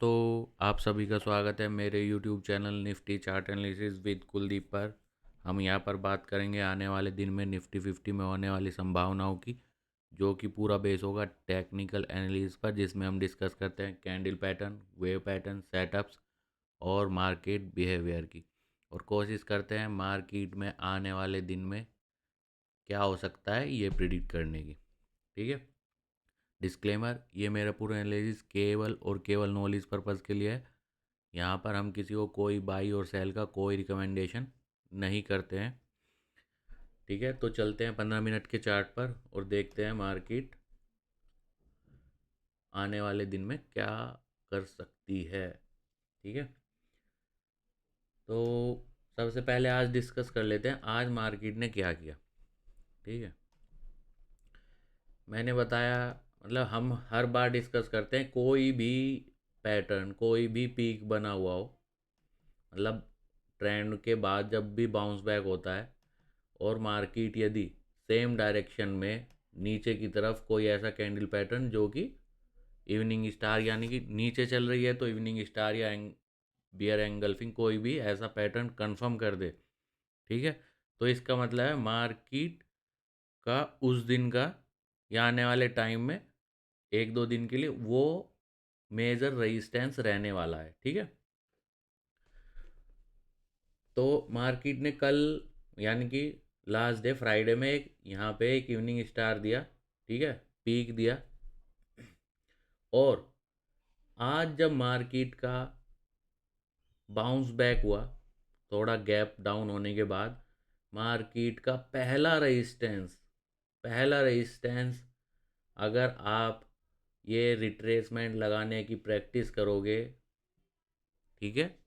दोस्तों, आप सभी का स्वागत है मेरे YouTube channel Nifty chart analysis with Kuldeep पर। हम यहाँ पर बात करेंगे आने वाले दिन में निफ्टी 50 में होने वाली संभावनाओं की, जो कि पूरा बेस होगा टेक्निकल एनालिसिस पर, जिसमें हम डिस्कस करते हैं candle pattern, wave pattern, setups और मार्केट बिहेवियर की। और कोशिश करते हैं मार्केट में आने वाले दिन में क्या हो सकता है ये प्रिडिक्ट करने की। ठीक है। डिस्क्लेमर, ये मेरा पूरा एनालिसिस केवल और केवल नॉलेज पर्पज़ के लिए है। यहाँ पर हम किसी को कोई बाई और सेल का कोई रिकमेंडेशन नहीं करते हैं। ठीक है, तो चलते हैं 15 मिनट के चार्ट पर और देखते हैं मार्केट आने वाले दिन में क्या कर सकती है। ठीक है, तो सबसे पहले आज डिस्कस कर लेते हैं आज मार्केट ने क्या किया। ठीक है, मैंने बताया, मतलब हम हर बार डिस्कस करते हैं कोई भी पैटर्न, कोई भी पीक बना हुआ हो, मतलब ट्रेंड के बाद जब भी बाउंस बैक होता है और मार्केट यदि सेम डायरेक्शन में नीचे की तरफ कोई ऐसा कैंडल पैटर्न जो कि इवनिंग स्टार यानी कि नीचे चल रही है, तो इवनिंग स्टार या बियर एंगल्फिंग कोई भी ऐसा पैटर्न कंफर्म कर दे, ठीक है, तो इसका मतलब है मार्केट का उस दिन का या आने वाले टाइम में एक दो दिन के लिए वो मेजर रेजिस्टेंस रहने वाला है। ठीक है, तो मार्केट ने कल यानी कि लास्ट डे फ्राइडे में एक यहाँ पे एक इवनिंग स्टार दिया, ठीक है, पीक दिया। और आज जब मार्केट का बाउंस बैक हुआ, थोड़ा गैप डाउन होने के बाद मार्केट का पहला रेजिस्टेंस अगर आप ये रिट्रेसमेंट लगाने की प्रैक्टिस करोगे, ठीक है,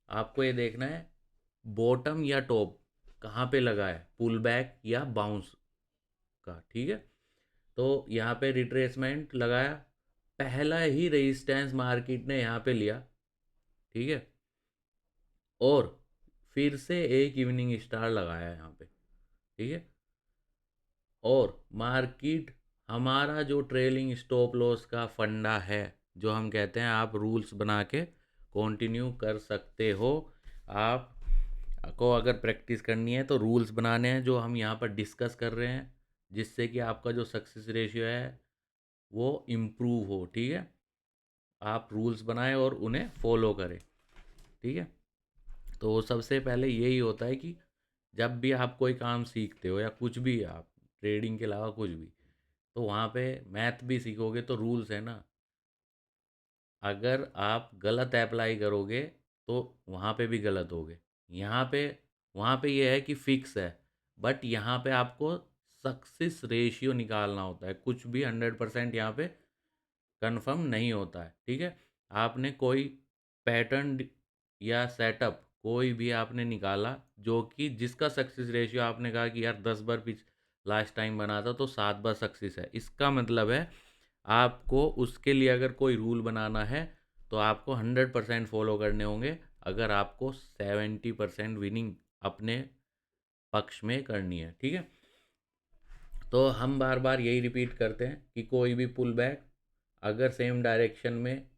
आपको ये देखना है बॉटम या टॉप कहाँ पे लगा है, पुल बैक या बाउंस का। ठीक है, तो यहाँ पे रिट्रेसमेंट लगाया, पहला ही रेजिस्टेंस मार्केट ने यहाँ पे लिया, ठीक है, और फिर से एक इवनिंग स्टार लगाया यहाँ पे। ठीक है, और मार्केट, हमारा जो ट्रेलिंग स्टॉप लॉस का फंडा है, जो हम कहते हैं आप रूल्स बना के कंटिन्यू कर सकते हो। आप को अगर प्रैक्टिस करनी है तो रूल्स बनाने हैं जो हम यहाँ पर डिस्कस कर रहे हैं, जिससे कि आपका जो सक्सेस रेशियो है वो इम्प्रूव हो। ठीक है, आप रूल्स बनाएं और उन्हें फॉलो करें। ठीक है, तो सबसे पहले यही होता है कि जब भी आप कोई काम सीखते हो या कुछ भी, आप ट्रेडिंग के अलावा कुछ भी, तो वहाँ पे मैथ भी सीखोगे तो रूल्स है ना। अगर आप गलत अप्लाई करोगे तो वहाँ पे भी गलत होगे। यहाँ पे, वहाँ पे ये है कि फिक्स है, बट यहाँ पे आपको सक्सेस रेशियो निकालना होता है। कुछ भी 100% यहाँ पे कंफर्म नहीं होता है। ठीक है, आपने कोई पैटर्न या सेटअप कोई भी आपने निकाला जो कि जिसका सक्सेस रेशियो आपने कहा कि यार 10 बार पिछ लास्ट टाइम बना था तो 7 बार सक्सेस है, इसका मतलब है आपको उसके लिए अगर कोई रूल बनाना है तो आपको 100% फॉलो करने होंगे, अगर आपको 70% विनिंग अपने पक्ष में करनी है। ठीक है, तो हम बार बार यही रिपीट करते हैं कि कोई भी पुल बैक अगर सेम डायरेक्शन में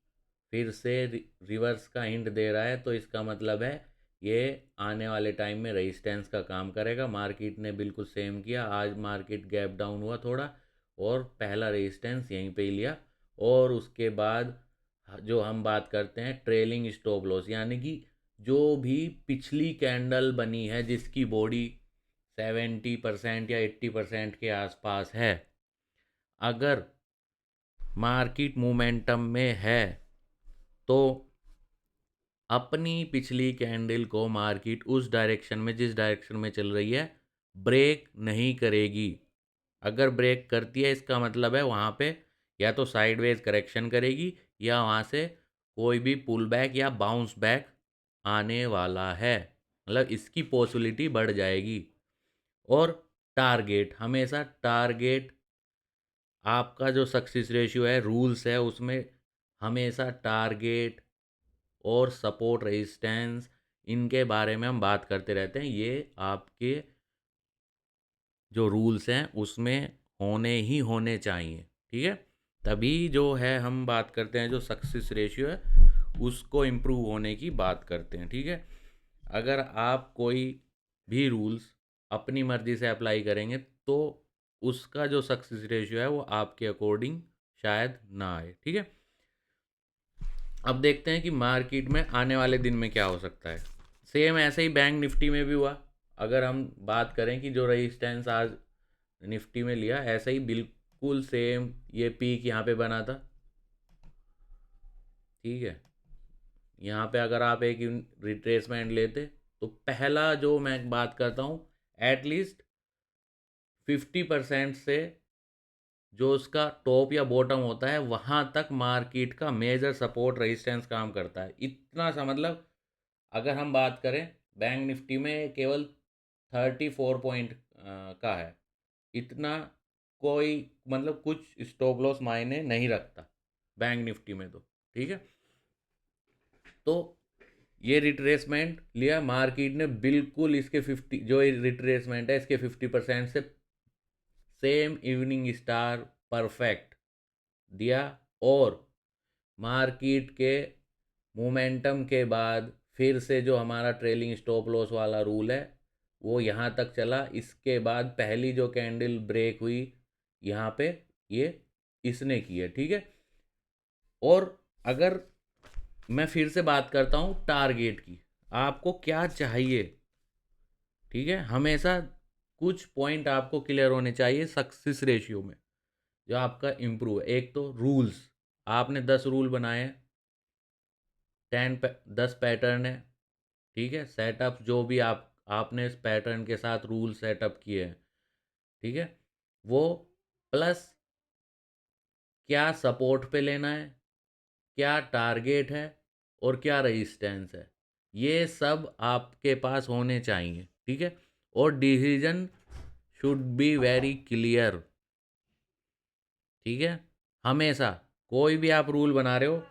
फिर से रिवर्स का हिंट दे रहा है तो इसका मतलब है ये आने वाले टाइम में रेजिस्टेंस का काम करेगा। मार्केट ने बिल्कुल सेम किया, आज मार्केट गैप डाउन हुआ थोड़ा और पहला रेजिस्टेंस यहीं पे ही लिया। और उसके बाद जो हम बात करते हैं ट्रेलिंग स्टॉप लॉस, यानी कि जो भी पिछली कैंडल बनी है जिसकी बॉडी 70% या 80% के आसपास है, अगर मार्केट मोमेंटम में है तो अपनी पिछली कैंडल को मार्केट उस डायरेक्शन में, जिस डायरेक्शन में चल रही है, ब्रेक नहीं करेगी। अगर ब्रेक करती है इसका मतलब है वहाँ पे या तो साइडवेज करेक्शन करेगी या वहाँ से कोई भी पुल बैक या बाउंस बैक आने वाला है, मतलब इसकी पॉसिबिलिटी बढ़ जाएगी। और टारगेट, हमेशा टारगेट, आपका जो सक्सेस रेशियो है रूल्स है उसमें हमेशा टारगेट और सपोर्ट रेजिस्टेंस, इनके बारे में हम बात करते रहते हैं। ये आपके जो रूल्स हैं उसमें होने ही होने चाहिए। ठीक है, तभी जो है हम बात करते हैं, जो सक्सेस रेशियो है उसको इम्प्रूव होने की बात करते हैं, ठीक है। अगर आप कोई भी रूल्स अपनी मर्जी से अप्लाई करेंगे तो उसका जो सक्सेस रेशियो है वो आपके अकॉर्डिंग शायद ना आए, ठीक है। अब देखते हैं कि मार्केट में आने वाले दिन में क्या हो सकता है। सेम ऐसे ही बैंक निफ्टी में भी हुआ। अगर हम बात करें कि जो रेजिस्टेंस आज निफ्टी में लिया, ऐसा ही बिल्कुल सेम ये पीक यहाँ पे बना था, ठीक है। यहाँ पे अगर आप एक रिट्रेसमेंट लेते तो पहला जो मैं बात करता हूँ, एटलीस्ट 50% से जो उसका टॉप या बॉटम होता है वहाँ तक मार्केट का मेजर सपोर्ट रेजिस्टेंस काम करता है। इतना सा मतलब, अगर हम बात करें बैंक निफ्टी में केवल 34 पॉइंट का है, इतना कोई मतलब कुछ स्टॉप लॉस मायने नहीं रखता बैंक निफ्टी में तो, ठीक है। तो ये रिट्रेसमेंट लिया मार्केट ने, बिल्कुल इसके 50 जो रिट्रेसमेंट है इसके 50% से सेम इवनिंग स्टार परफेक्ट दिया, और मार्केट के मोमेंटम के बाद फिर से जो हमारा ट्रेलिंग स्टॉप लॉस वाला रूल है वो यहाँ तक चला। इसके बाद पहली जो कैंडल ब्रेक हुई यहाँ पे, ये इसने की है, ठीक है। और अगर मैं फिर से बात करता हूँ टारगेट की, आपको क्या चाहिए, ठीक है। हमेशा कुछ पॉइंट आपको क्लियर होने चाहिए सक्सेस रेशियो में जो आपका इम्प्रूव है। एक तो रूल्स, आपने 10 रूल बनाए, 10 पैटर्न है, ठीक है। सेटअप जो भी आपने इस पैटर्न के साथ रूल सेटअप किए हैं, ठीक है, वो प्लस क्या सपोर्ट पे लेना है, क्या टारगेट है, और क्या रेजिस्टेंस है, ये सब आपके पास होने चाहिए, ठीक है। और decision should be very clear, ठीक है। हमेशा कोई भी आप रूल बना रहे हो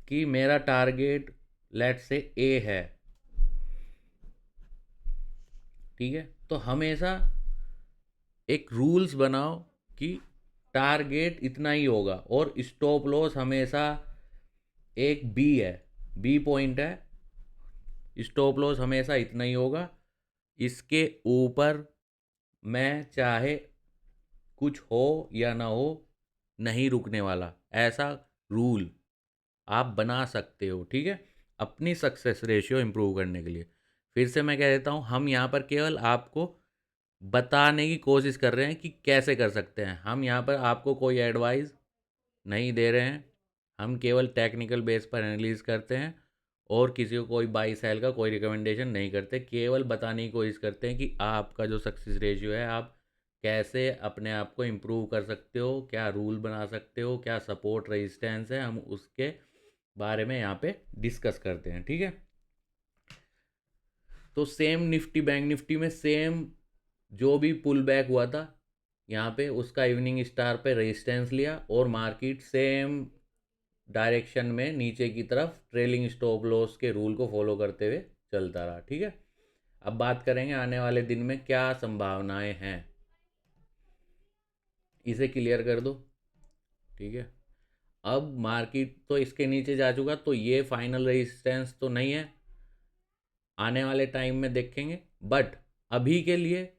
कि मेरा टारगेट लेट से ए है, ठीक है, तो हमेशा एक रूल्स बनाओ कि टारगेट इतना ही होगा, और स्टॉप लॉस हमेशा एक बी है, बी पॉइंट है, स्टॉप लॉस हमेशा इतना ही होगा, इसके ऊपर मैं चाहे कुछ हो या ना हो नहीं रुकने वाला, ऐसा रूल आप बना सकते हो, ठीक है, अपनी सक्सेस रेशियो इंप्रूव करने के लिए। फिर से मैं कह देता हूँ, हम यहाँ पर केवल आपको बताने की कोशिश कर रहे हैं कि कैसे कर सकते हैं। हम यहाँ पर आपको कोई एडवाइस नहीं दे रहे हैं, हम केवल टेक्निकल बेस पर एनालिसिस करते हैं और किसी को कोई बाई सेल का कोई रिकमेंडेशन नहीं करते। केवल बताने की कोशिश करते हैं कि आपका जो सक्सेस रेशियो है आप कैसे अपने आप को इम्प्रूव कर सकते हो, क्या रूल बना सकते हो, क्या सपोर्ट रेजिस्टेंस है, हम उसके बारे में यहाँ पे डिस्कस करते हैं, ठीक है। तो सेम निफ्टी बैंक निफ्टी में सेम जो भी पुल बैक हुआ था यहाँ पे, उसका इवनिंग स्टार पे रेजिस्टेंस लिया और मार्केट सेम डायरेक्शन में नीचे की तरफ ट्रेलिंग स्टॉप लॉस के रूल को फॉलो करते हुए चलता रहा, ठीक है। अब बात करेंगे आने वाले दिन में क्या संभावनाएं हैं, इसे क्लियर कर दो, ठीक है। अब मार्केट तो इसके नीचे जा चुका, तो ये फाइनल रेजिस्टेंस तो नहीं है, आने वाले टाइम में देखेंगे। बट अभी के लिए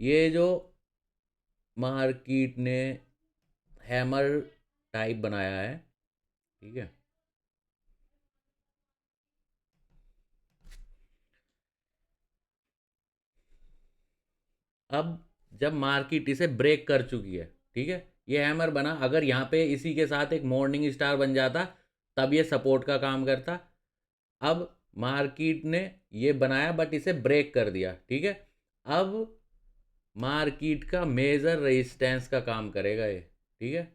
ये जो मार्केट ने हैमर टाइप बनाया है, ठीक है, अब जब मार्केट इसे ब्रेक कर चुकी है, ठीक है, ये हैमर बना, अगर यहाँ पे इसी के साथ एक मॉर्निंग स्टार बन जाता तब ये सपोर्ट का काम करता। अब मार्केट ने ये बनाया बट इसे ब्रेक कर दिया, ठीक है। अब मार्केट का मेजर रेजिस्टेंस का काम करेगा ये, ठीक है,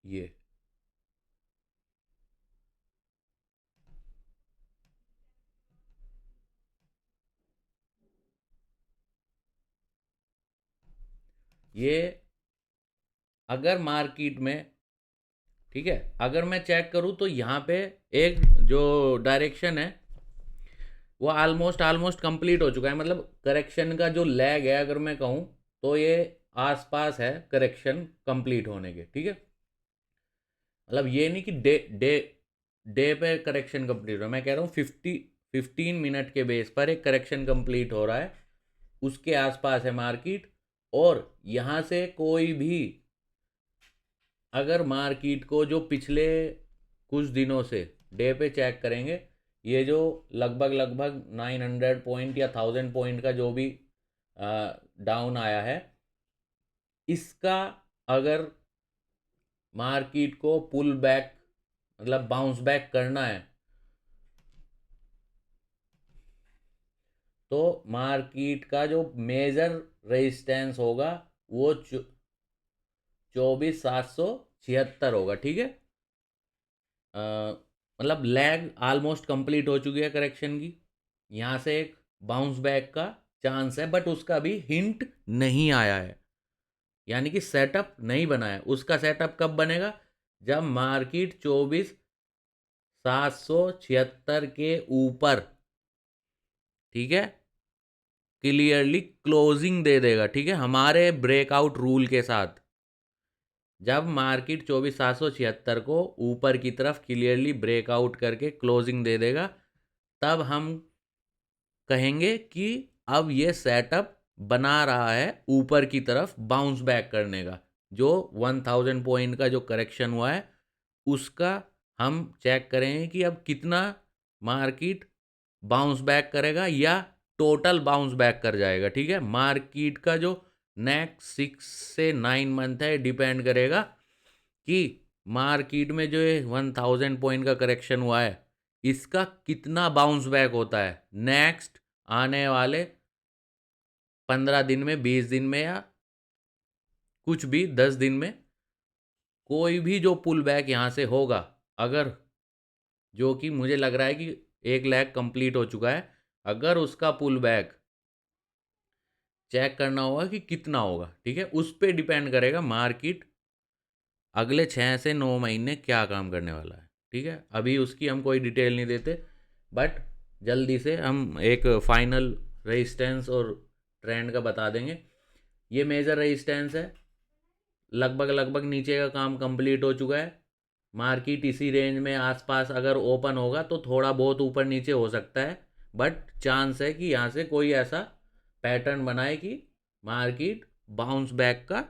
ये ये अगर मार्केट में, ठीक है, अगर मैं चेक करूं तो यहाँ पे एक जो डायरेक्शन है वो ऑलमोस्ट ऑलमोस्ट कंप्लीट हो चुका है, मतलब करेक्शन का जो लैग है अगर मैं कहूँ तो ये आसपास है करेक्शन कंप्लीट होने के, ठीक है। मतलब ये नहीं कि डे डे डे पे करेक्शन कंप्लीट हो रहा है, मैं कह रहा हूँ 15 मिनट के बेस पर एक करेक्शन कंप्लीट हो रहा है, उसके आसपास है मार्केट। और यहाँ से कोई भी अगर मार्केट को जो पिछले कुछ दिनों से डे पे चेक करेंगे, ये जो लगभग लगभग 900 पॉइंट या 1000 पॉइंट का जो भी डाउन आया है, इसका अगर मार्केट को पुल बैक मतलब बाउंस बैक करना है, तो मार्केट का जो मेजर रेजिस्टेंस होगा वो 24,776 होगा, ठीक है। मतलब लैग ऑलमोस्ट कंप्लीट हो चुकी है करेक्शन की, यहाँ से एक बाउंस बैक का चांस है, बट उसका भी हिंट नहीं आया है, यानी कि सेटअप नहीं बना है। उसका सेटअप कब बनेगा? जब मार्केट 24,776 के ऊपर, ठीक है, क्लियरली क्लोजिंग दे देगा, ठीक है, हमारे ब्रेकआउट रूल के साथ। जब मार्केट 24,776 को ऊपर की तरफ क्लियरली ब्रेकआउट करके क्लोजिंग दे देगा, तब हम कहेंगे कि अब ये सेटअप बना रहा है ऊपर की तरफ बाउंस बैक करने का। जो 1000 पॉइंट का जो करेक्शन हुआ है, उसका हम चेक करेंगे कि अब कितना मार्केट बाउंस बैक करेगा या टोटल बाउंस बैक कर जाएगा, ठीक है। मार्केट का जो नेक्स्ट 6 से 9 मंथ है, डिपेंड करेगा कि मार्केट में जो ये 1000 पॉइंट का करेक्शन हुआ है, इसका कितना बाउंस बैक होता है नेक्स्ट आने वाले 15 दिन में, 20 दिन में, या कुछ भी 10 दिन में। कोई भी जो पुल बैक यहाँ से होगा, अगर जो कि मुझे लग रहा है कि 1 लाख कंप्लीट हो चुका है, अगर उसका पुल बैक चेक करना होगा कि कितना होगा, ठीक है, उस पर डिपेंड करेगा मार्केट अगले 6 से 9 महीने क्या काम करने वाला है, ठीक है। अभी उसकी हम कोई डिटेल नहीं देते, बट जल्दी से हम एक फाइनल रेजिस्टेंस और ट्रेंड का बता देंगे। ये मेजर रेजिस्टेंस है, लगभग लगभग नीचे का काम कंप्लीट हो चुका है। मार्केट इसी रेंज में आसपास अगर ओपन होगा तो थोड़ा बहुत ऊपर नीचे हो सकता है, बट चांस है कि यहाँ से कोई ऐसा पैटर्न बनाए कि मार्केट बाउंस बैक का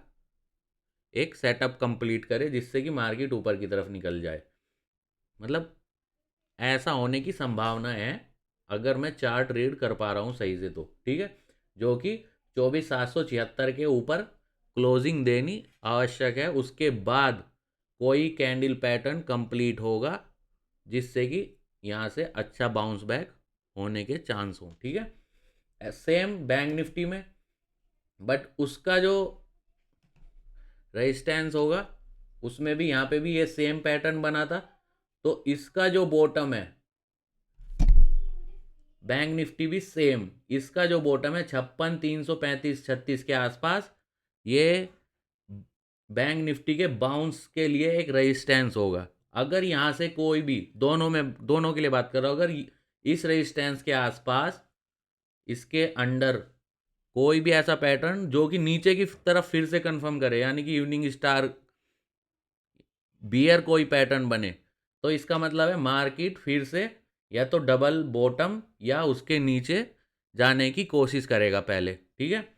एक सेटअप कंप्लीट करे, जिससे कि मार्केट ऊपर की तरफ निकल जाए। मतलब ऐसा होने की संभावना है, अगर मैं चार्ट रीड कर पा रहा हूँ सही से तो, ठीक है। जो कि 24,776 के ऊपर क्लोजिंग देनी आवश्यक है, उसके बाद कोई कैंडल पैटर्न कंप्लीट होगा, जिससे कि यहाँ से अच्छा बाउंस बैक होने के चांस हो, ठीक है। सेम बैंक निफ्टी में, बट उसका जो रेजिस्टेंस होगा, उसमें भी यहाँ पे भी ये सेम पैटर्न बना था। तो इसका जो बॉटम है, बैंक निफ्टी भी सेम, इसका जो बॉटम है 56,335-36 के आसपास, ये बैंक निफ्टी के बाउंस के लिए एक रेजिस्टेंस होगा। अगर यहाँ से कोई भी, दोनों के लिए बात कर रहा हूँ, अगर इस रेजिस्टेंस के आसपास, इसके अंडर कोई भी ऐसा पैटर्न जो कि नीचे की तरफ फिर से कंफर्म करे, यानी कि इवनिंग स्टार बियर कोई पैटर्न बने, तो इसका मतलब है मार्केट फिर से या तो डबल बॉटम या उसके नीचे जाने की कोशिश करेगा पहले, ठीक है।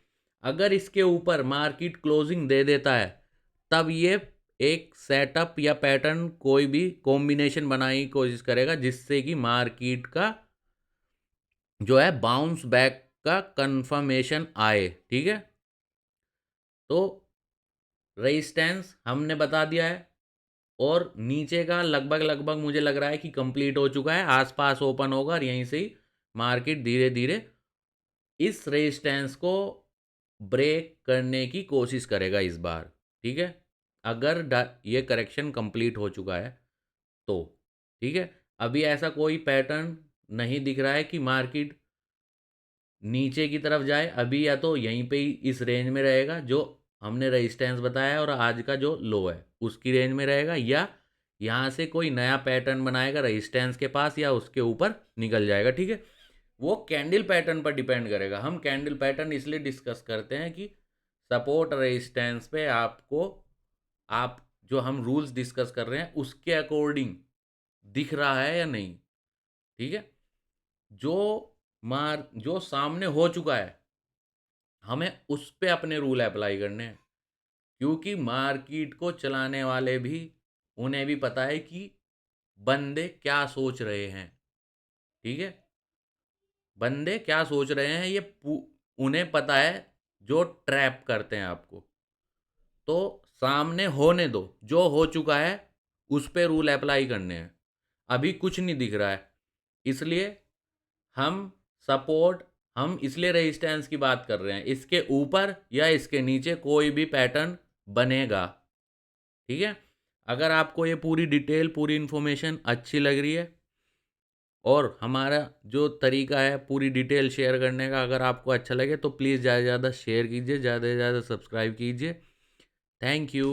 अगर इसके ऊपर मार्केट क्लोजिंग दे देता है, तब ये एक सेटअप या पैटर्न कोई भी कॉम्बिनेशन बनाने की कोशिश करेगा, जिससे कि मार्केट का जो है बाउंस बैक का कंफर्मेशन आए, ठीक है। तो रेजिस्टेंस हमने बता दिया है, और नीचे का लगभग लगभग मुझे लग रहा है कि कंप्लीट हो चुका है, आसपास ओपन होगा और यहीं से ही मार्केट धीरे धीरे इस रेजिस्टेंस को ब्रेक करने की कोशिश करेगा इस बार, ठीक है। अगर ये करेक्शन कंप्लीट हो चुका है तो, ठीक है। अभी ऐसा कोई पैटर्न नहीं दिख रहा है कि मार्केट नीचे की तरफ जाए अभी, या तो यहीं पे ही इस रेंज में रहेगा जो हमने रेजिस्टेंस बताया और आज का जो लो है उसकी रेंज में रहेगा, या यहाँ से कोई नया पैटर्न बनाएगा रेजिस्टेंस के पास या उसके ऊपर निकल जाएगा, ठीक है। वो कैंडल पैटर्न पर डिपेंड करेगा। हम कैंडल पैटर्न इसलिए डिस्कस करते हैं कि सपोर्ट रेजिस्टेंस पे आपको, आप जो हम रूल्स डिस्कस कर रहे हैं उसके अकॉर्डिंग दिख रहा है या नहीं, ठीक है। जो जो सामने हो चुका है हमें उस पे अपने रूल अप्लाई करने हैं, क्योंकि मार्केट को चलाने वाले भी, उन्हें भी पता है कि बंदे क्या सोच रहे हैं, ठीक है। बंदे क्या सोच रहे हैं उन्हें पता है, जो ट्रैप करते हैं आपको। तो सामने होने दो, जो हो चुका है उस पे रूल अप्लाई करने हैं। अभी कुछ नहीं दिख रहा है, इसलिए हम सपोर्ट, हम इसलिए रेजिस्टेंस की बात कर रहे हैं। इसके ऊपर या इसके नीचे कोई भी पैटर्न बनेगा, ठीक है। अगर आपको ये पूरी डिटेल, पूरी इन्फॉर्मेशन अच्छी लग रही है और हमारा जो तरीका है पूरी डिटेल शेयर करने का अगर आपको अच्छा लगे, तो प्लीज़ ज़्यादा से ज़्यादा शेयर कीजिए, ज़्यादा से ज़्यादा सब्सक्राइब कीजिए। Thank you.